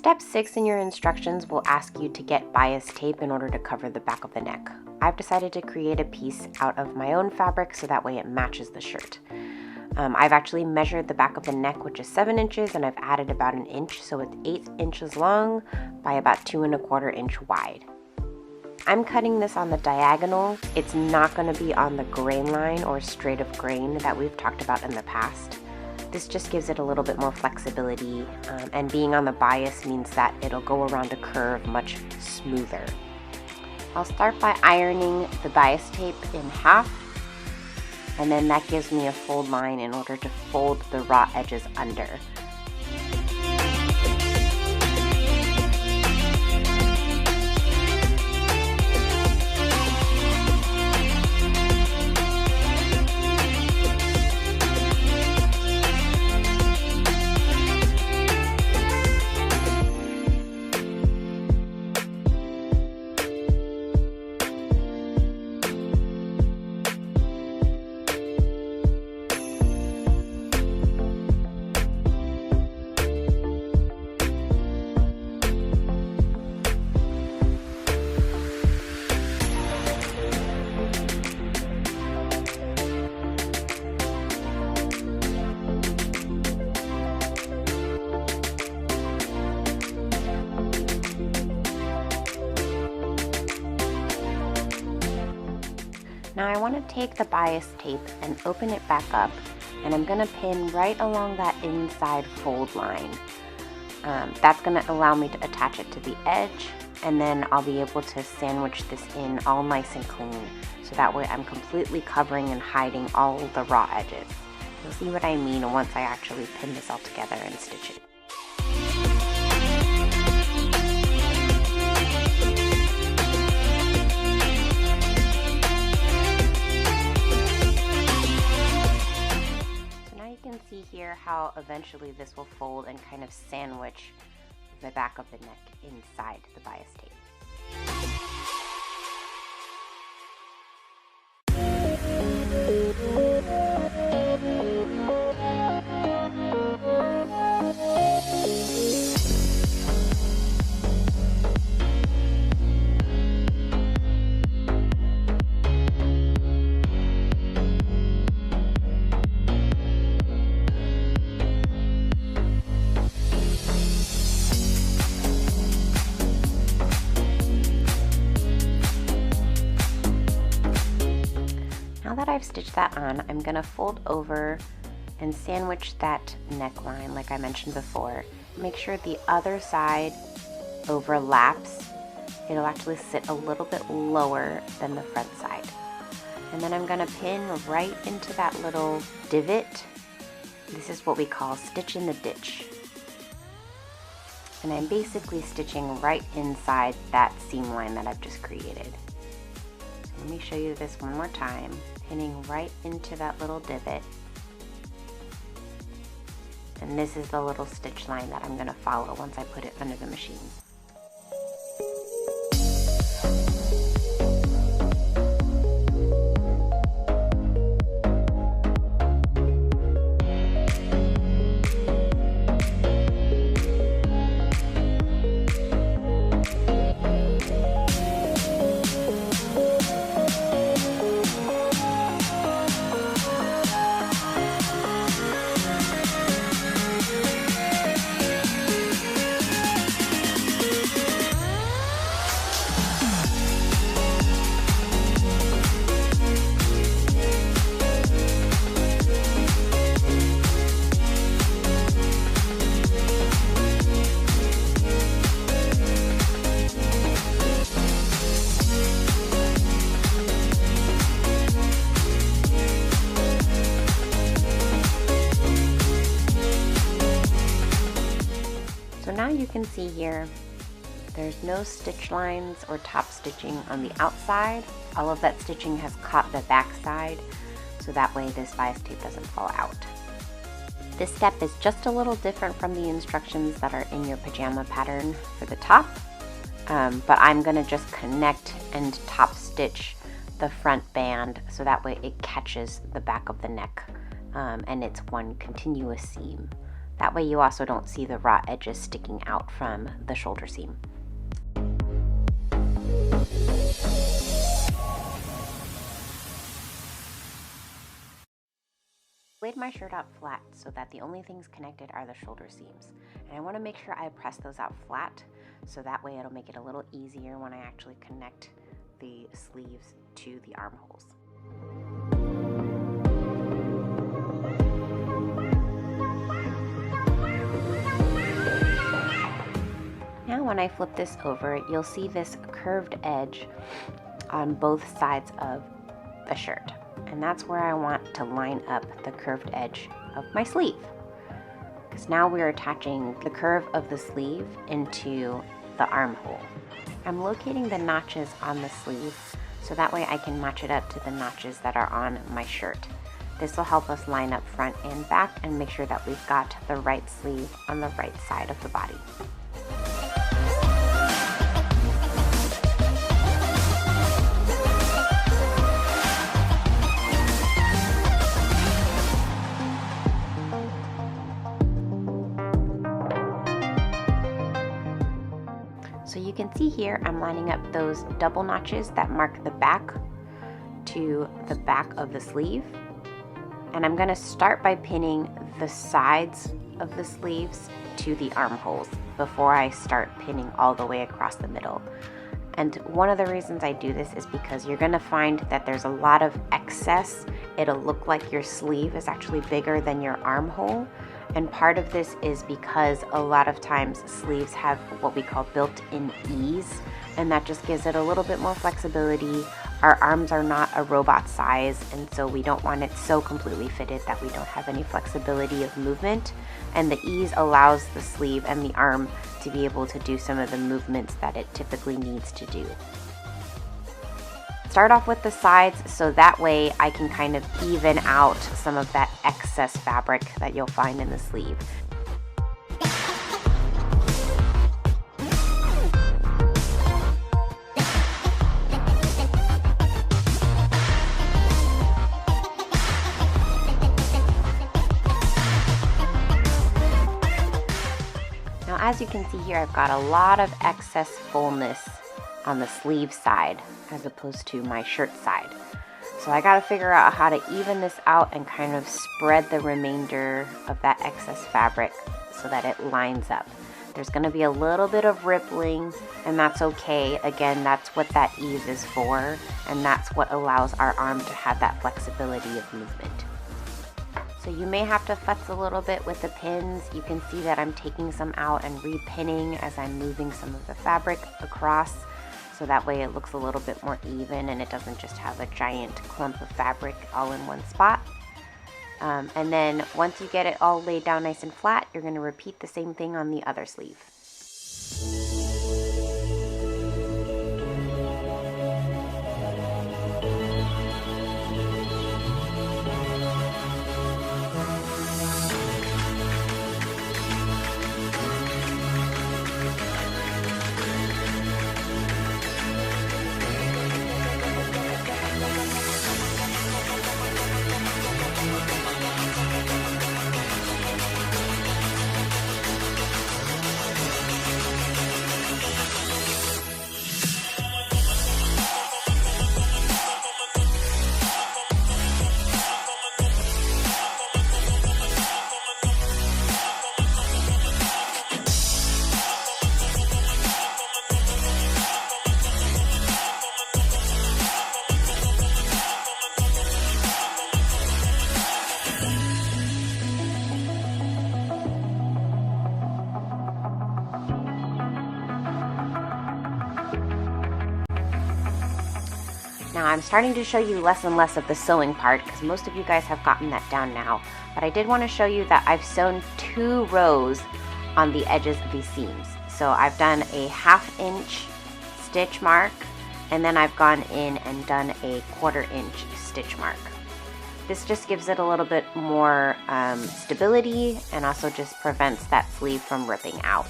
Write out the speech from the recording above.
Step 6 in your instructions will ask you to get bias tape in order to cover the back of the neck. I've decided to create a piece out of my own fabric so that way it matches the shirt. I've actually measured the back of the neck, which is 7 inches, and I've added about an inch, so it's 8 inches long by about 2¼ inch wide. I'm cutting this on the diagonal. It's not going to be on the grain line or straight of grain that we've talked about in the past. This just gives it a little bit more flexibility, and being on the bias means that it'll go around a curve much smoother. I'll start by ironing the bias tape in half, and then that gives me a fold line in order to fold the raw edges under. Now I want to take the bias tape and open it back up, and I'm going to pin right along that inside fold line. That's going to allow me to attach it to the edge, and then I'll be able to sandwich this in all nice and clean, so that way I'm completely covering and hiding all the raw edges. You'll see what I mean once I actually pin this all together and stitch it. See here how eventually this will fold and kind of sandwich the back of the neck inside the bias tape. Now that I've stitched that on, I'm going to fold over and sandwich that neckline like I mentioned before. Make sure the other side overlaps. It'll actually sit a little bit lower than the front side. And then I'm going to pin right into that little divot. This is what we call stitch in the ditch. And I'm basically stitching right inside that seam line that I've just created. Let me show you this one more time. Pinning right into that little divot. And this is the little stitch line that I'm going to follow once I put it under the machine. Now you can see here, there's no stitch lines or top stitching on the outside. All of that stitching has caught the back side, so that way this bias tape doesn't fall out. This step is just a little different from the instructions that are in your pajama pattern for the top, but I'm going to just connect and top stitch the front band so that way it catches the back of the neck and it's one continuous seam. That way you also don't see the raw edges sticking out from the shoulder seam. Laid my shirt out flat so that the only things connected are the shoulder seams. And I want to make sure I press those out flat so that way it'll make it a little easier when I actually connect the sleeves to the armholes. Now when I flip this over, you'll see this curved edge on both sides of the shirt. And that's where I want to line up the curved edge of my sleeve. Because now we're attaching the curve of the sleeve into the armhole. I'm locating the notches on the sleeve so that way I can match it up to the notches that are on my shirt. This will help us line up front and back and make sure that we've got the right sleeve on the right side of the body. So you can see here, I'm lining up those double notches that mark the back to the back of the sleeve. And I'm gonna start by pinning the sides of the sleeves to the armholes before I start pinning all the way across the middle. And one of the reasons I do this is because you're gonna find that there's a lot of excess. It'll look like your sleeve is actually bigger than your armhole. And part of this is because a lot of times sleeves have what we call built-in ease, and that just gives it a little bit more flexibility. Our arms are not a robot size, and so we don't want it so completely fitted that we don't have any flexibility of movement. And the ease allows the sleeve and the arm to be able to do some of the movements that it typically needs to do. Start off with the sides so that way I can kind of even out some of that excess fabric that you'll find in the sleeve. Now, as you can see here, I've got a lot of excess fullness on the sleeve side as opposed to my shirt side. So I gotta figure out how to even this out and kind of spread the remainder of that excess fabric so that it lines up. There's gonna be a little bit of rippling, and that's okay. Again, that's what that ease is for, and that's what allows our arm to have that flexibility of movement. So you may have to futz a little bit with the pins. You can see that I'm taking some out and repinning as I'm moving some of the fabric across, so that way it looks a little bit more even and it doesn't just have a giant clump of fabric all in one spot. And then once you get it all laid down nice and flat, you're going to repeat the same thing on the other sleeve. Now I'm starting to show you less and less of the sewing part because most of you guys have gotten that down now, but I did want to show you that I've sewn 2 rows on the edges of these seams. So I've done a 1/2 inch stitch mark, and then I've gone in and done a 1/4 inch stitch mark. This just gives it a little bit more stability and also just prevents that sleeve from ripping out.